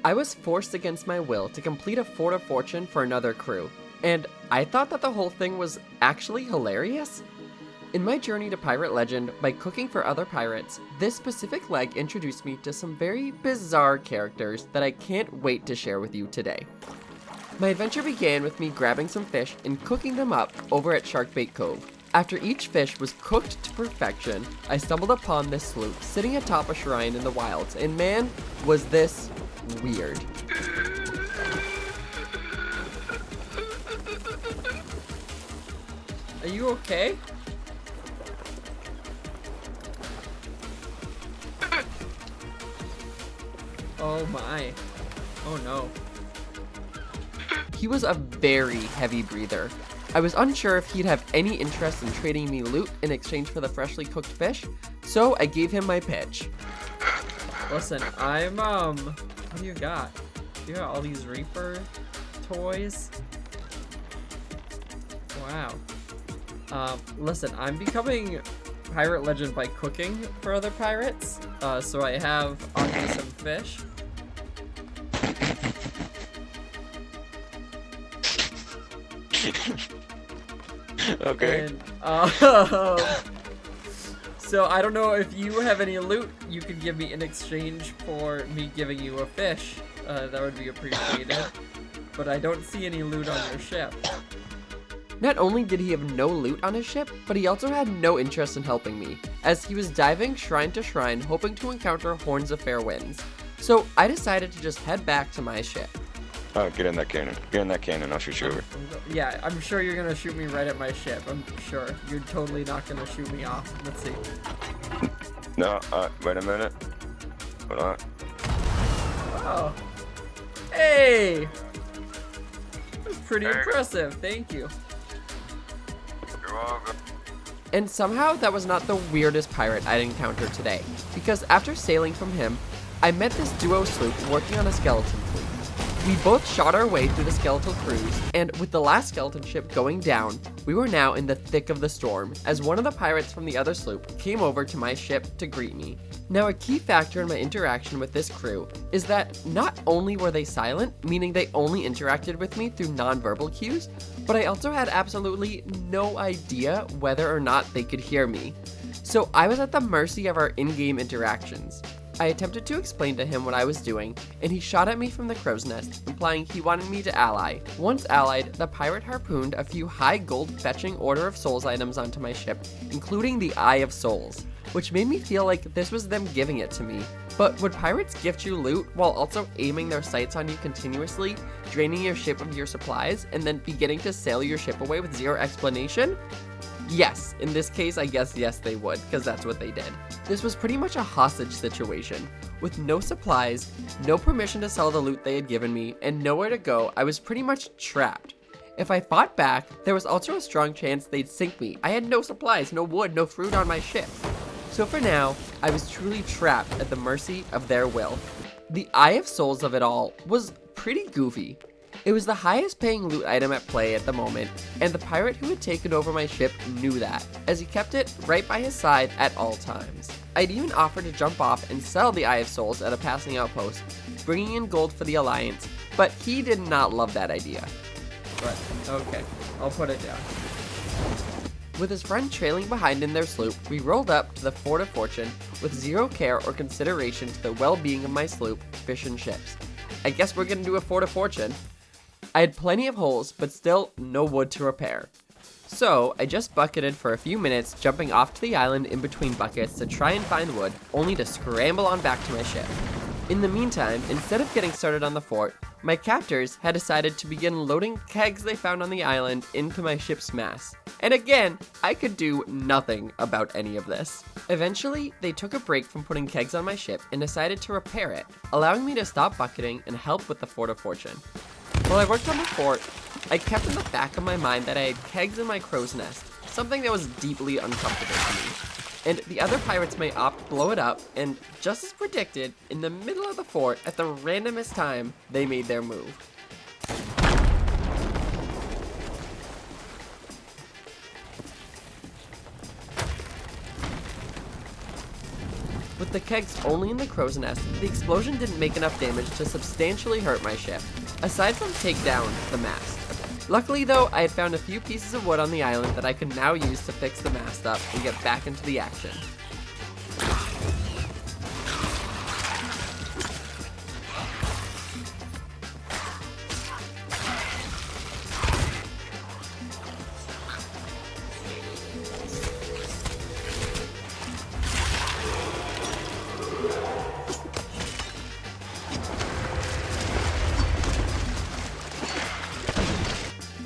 I was forced against my will to complete a Fort of Fortune for another crew, and I thought that the whole thing was actually hilarious. In my journey to Pirate Legend by cooking for other pirates, this specific leg introduced me to some very bizarre characters that I can't wait to share with you today. My adventure began with me grabbing some fish and cooking them up over at Sharkbait Cove. After each fish was cooked to perfection, I stumbled upon this sloop sitting atop a shrine in the wilds, and man, was this weird. Are you okay? Oh my. Oh no. He was a very heavy breather. I was unsure if he'd have any interest in trading me loot in exchange for the freshly cooked fish, so I gave him my pitch. Listen, what do you got? You got all these Reaper toys? Wow. Listen, I'm becoming Pirate Legend by cooking for other pirates, so I have on me some fish. Okay. And, so I don't know if you have any loot you could give me in exchange for me giving you a fish. That would be appreciated. But I don't see any loot on your ship. Not only did he have no loot on his ship, but he also had no interest in helping me, as he was diving shrine to shrine hoping to encounter horns of fair winds. So I decided to just head back to my ship. Get in that cannon. Get in that cannon, I'll shoot you over. Yeah, I'm sure you're gonna shoot me right at my ship. I'm sure. You're totally not gonna shoot me off. Let's see. No, wait a minute. Hold on. Oh. Hey! That's pretty impressive. Thank you. You're welcome. And somehow that was not the weirdest pirate I'd encountered today, because after sailing from him, I met this duo sloop working on a skeleton fleet. We both shot our way through the skeletal cruise, and with the last skeleton ship going down, we were now in the thick of the storm, as one of the pirates from the other sloop came over to my ship to greet me. Now, a key factor in my interaction with this crew is that not only were they silent, meaning they only interacted with me through nonverbal cues, but I also had absolutely no idea whether or not they could hear me. So I was at the mercy of our in-game interactions. I attempted to explain to him what I was doing, and he shot at me from the crow's nest, implying he wanted me to ally. Once allied, the pirate harpooned a few high gold fetching Order of Souls items onto my ship, including the Eye of Souls, which made me feel like this was them giving it to me. But would pirates gift you loot while also aiming their sights on you continuously, draining your ship of your supplies, and then beginning to sail your ship away with zero explanation? Yes, in this case, I guess yes they would, because that's what they did. This was pretty much a hostage situation. With no supplies, no permission to sell the loot they had given me, and nowhere to go, I was pretty much trapped. If I fought back, there was also a strong chance they'd sink me. I had no supplies, no wood, no fruit on my ship. So for now, I was truly trapped at the mercy of their will. The Eye of Souls of it all was pretty goofy. It was the highest paying loot item at play at the moment, and the pirate who had taken over my ship knew that, as he kept it right by his side at all times. I'd even offered to jump off and sell the Eye of Souls at a passing outpost, bringing in gold for the Alliance, but he did not love that idea. But, okay, I'll put it down. With his friend trailing behind in their sloop, we rolled up to the Fort of Fortune with zero care or consideration to the well-being of my sloop, fish, and ships. I guess we're gonna do a Fort of Fortune. I had plenty of holes, but still no wood to repair. So I just bucketed for a few minutes, jumping off to the island in between buckets to try and find wood, only to scramble on back to my ship. In the meantime, instead of getting started on the fort, my captors had decided to begin loading kegs they found on the island into my ship's mast. And again, I could do nothing about any of this. Eventually, they took a break from putting kegs on my ship and decided to repair it, allowing me to stop bucketing and help with the Fort of Fortune. While I worked on the fort, I kept in the back of my mind that I had kegs in my crow's nest, something that was deeply uncomfortable to me. And the other pirates may opt to blow it up, and just as predicted, in the middle of the fort, at the randomest time, they made their move. With the kegs only in the crow's nest, the explosion didn't make enough damage to substantially hurt my ship, aside from take down the mast. Luckily though, I had found a few pieces of wood on the island that I could now use to fix the mast up and get back into the action.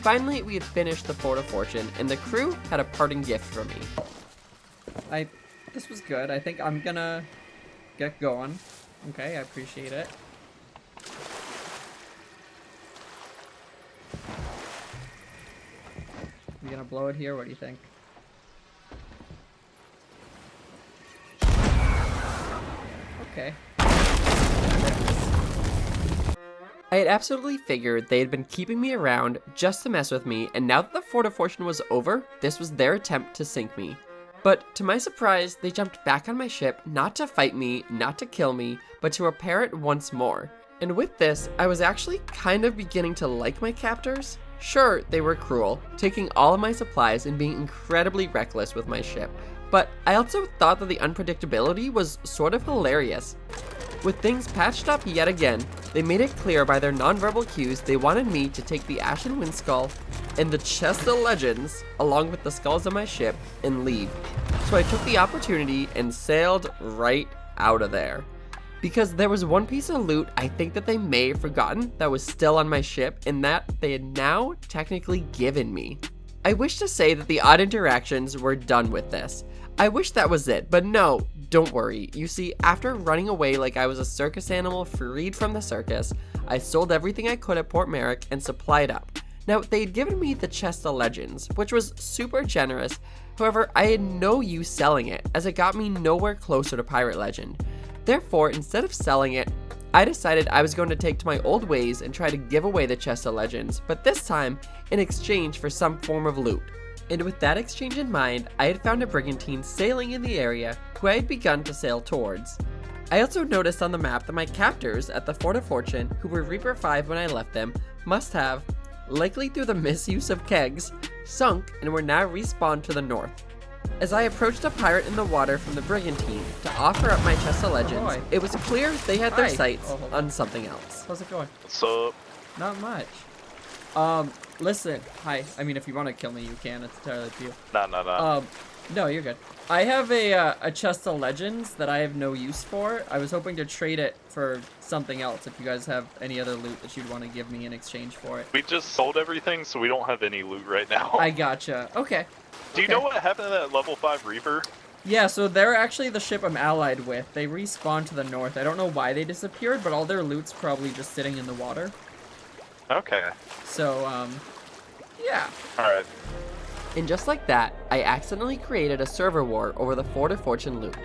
Finally, we had finished the Fort of Fortune, and the crew had a parting gift for me. This was good. I think I'm gonna get going. Okay, I appreciate it. You gonna blow it here? What do you think? Okay. I had absolutely figured they had been keeping me around just to mess with me, and now that the Fort of Fortune was over, this was their attempt to sink me. But to my surprise, they jumped back on my ship, not to fight me, not to kill me, but to repair it once more. And with this, I was actually kind of beginning to like my captors. Sure, they were cruel, taking all of my supplies and being incredibly reckless with my ship, but I also thought that the unpredictability was sort of hilarious. With things patched up yet again, they made it clear by their nonverbal cues they wanted me to take the Ashen Wind Skull and the Chest of Legends, along with the skulls of my ship, and leave. So I took the opportunity and sailed right out of there. Because there was one piece of loot I think that they may have forgotten that was still on my ship, and that they had now technically given me. I wish to say that the odd interactions were done with this. I wish that was it, but no, don't worry. You see, after running away like I was a circus animal freed from the circus, I sold everything I could at Port Merrick and supplied up. Now, they had given me the Chest of Legends, which was super generous. However, I had no use selling it, as it got me nowhere closer to Pirate Legend. Therefore, instead of selling it, I decided I was going to take to my old ways and try to give away the Chest of Legends, but this time in exchange for some form of loot. And with that exchange in mind, I had found a brigantine sailing in the area who I had begun to sail towards. I also noticed on the map that my captors at the Fort of Fortune, who were Reaper 5 when I left them, must have, likely through the misuse of kegs, sunk and were now respawned to the north. As I approached a pirate in the water from the brigantine to offer up my Chest of Legends, it was clear they had their sights on something else. How's it going? What's up? Not much. Listen. Hi. I mean, if you want to kill me, you can. It's entirely up to you. Nah. No, you're good. I have a Chest of Legends that I have no use for. I was hoping to trade it for something else if you guys have any other loot that you'd want to give me in exchange for it. We just sold everything, so we don't have any loot right now. I gotcha. Okay. Do you know what happened to that level 5 Reaper? Yeah, so they're actually the ship I'm allied with. They respawned to the north. I don't know why they disappeared, but all their loot's probably just sitting in the water. Okay. So, yeah. Alright. And just like that, I accidentally created a server war over the Fort of Fortune loot.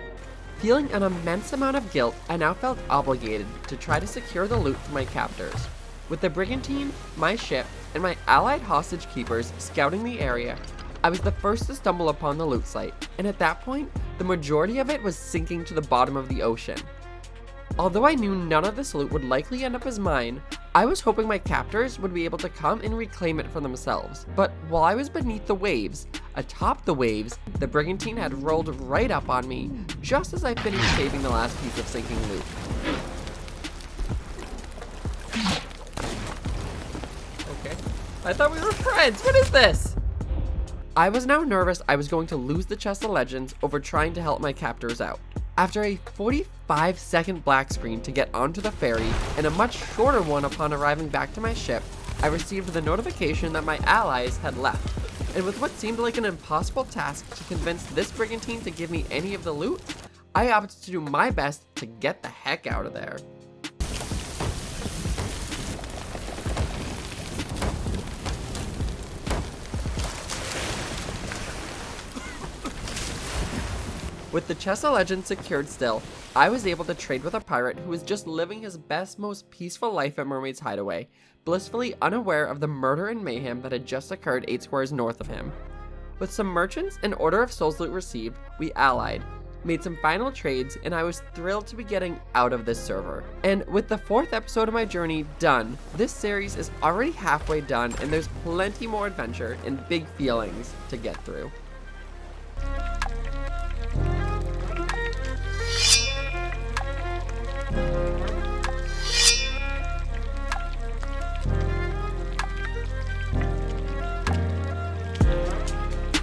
Feeling an immense amount of guilt, I now felt obligated to try to secure the loot for my captors. With the brigantine, my ship, and my allied hostage keepers scouting the area, I was the first to stumble upon the loot site, and at that point, the majority of it was sinking to the bottom of the ocean. Although I knew none of this loot would likely end up as mine, I was hoping my captors would be able to come and reclaim it for themselves. But while I was beneath the waves, atop the waves, the brigantine had rolled right up on me, just as I finished saving the last piece of sinking loot. Okay. I thought we were friends. What is this? I was now nervous I was going to lose the Chest of Legends over trying to help my captors out. After a 45-second black screen to get onto the ferry, and a much shorter one upon arriving back to my ship, I received the notification that my allies had left. And with what seemed like an impossible task to convince this brigantine to give me any of the loot, I opted to do my best to get the heck out of there. With the Chest of Legends secured still, I was able to trade with a pirate who was just living his best, most peaceful life at Mermaid's Hideaway, blissfully unaware of the murder and mayhem that had just occurred 8 squares north of him. With some merchants and Order of Souls loot received, we allied, made some final trades, and I was thrilled to be getting out of this server. And with the 4th episode of my journey done, this series is already halfway done, and there's plenty more adventure and big feelings to get through.